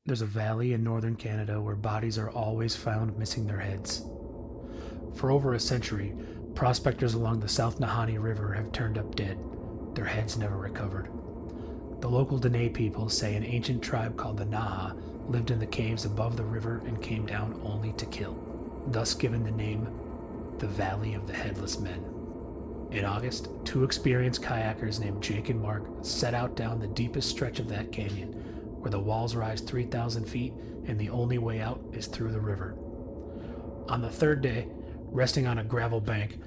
There's a valley in northern Canada where bodies are always found missing their heads. For over a century, prospectors along the South Nahanni River have turned up dead, their heads never recovered. The local Dene people say an ancient tribe called the Naha lived in the caves above the river and came down only to kill, thus given the name the Valley of the Headless Men. In August, two experienced kayakers named Jake and Mark set out down the deepest stretch of that canyon, where the walls rise 3,000 feet and the only way out is through the river. On the third day, resting on a gravel bank,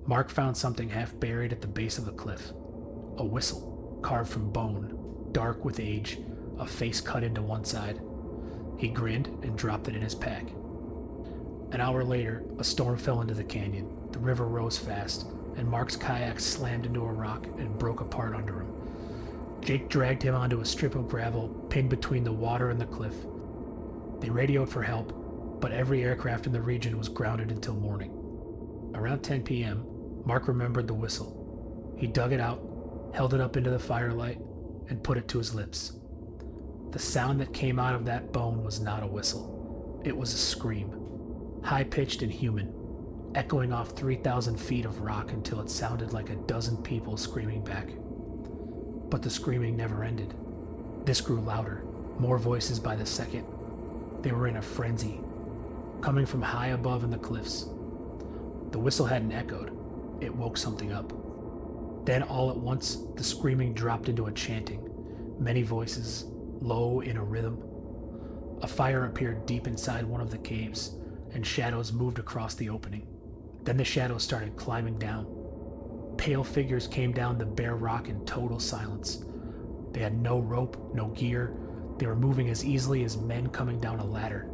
Mark found something half buried at the base of the cliff. A whistle, carved from bone, dark with age, a face cut into one side. He grinned and dropped it in his pack. An hour later, a storm fell into the canyon. The river rose fast, and Mark's kayak slammed into a rock and broke apart under him. Jake dragged him onto a strip of gravel pinned between the water and the cliff. They radioed for help, but every aircraft in the region was grounded until morning. Around 10 p.m., Mark remembered the whistle. He dug it out, held it up into the firelight, and put it to his lips. The sound that came out of that bone was not a whistle. It was a scream, high-pitched and human, echoing off 3,000 feet of rock until it sounded like a dozen people screaming back. But the screaming never ended. This grew louder, more voices by the second. They were in a frenzy, coming from high above in the cliffs. The whistle hadn't echoed. It woke something up. Then all at once, the screaming dropped into a chanting, many voices, low in a rhythm. A fire appeared deep inside one of the caves, and shadows moved across the opening. Then the shadows started climbing down. Pale figures came down the bare rock in total silence. They had no rope, no gear. They were moving as easily as men coming down a ladder.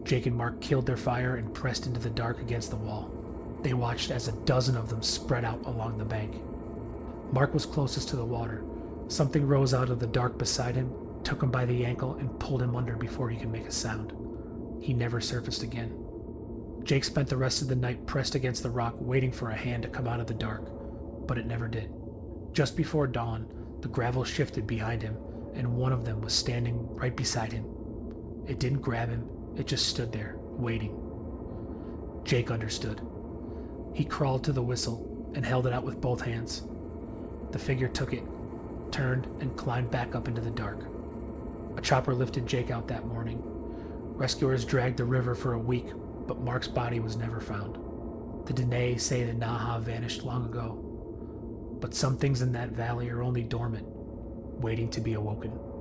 Jake and Mark killed their fire and pressed into the dark against the wall. They watched as a dozen of them spread out along the bank. Mark was closest to the water. Something rose out of the dark beside him, took him by the ankle, and pulled him under before he could make a sound. He never surfaced again. Jake spent the rest of the night pressed against the rock, waiting for a hand to come out of the dark, but it never did. Just before dawn, the gravel shifted behind him, and one of them was standing right beside him. It didn't grab him, it just stood there, waiting. Jake understood. He crawled to the whistle and held it out with both hands. The figure took it, turned, and climbed back up into the dark. A chopper lifted Jake out that morning. Rescuers dragged the river for a week, but Mark's body was never found. The Dene say the Naha vanished long ago, but some things in that valley are only dormant, waiting to be awoken.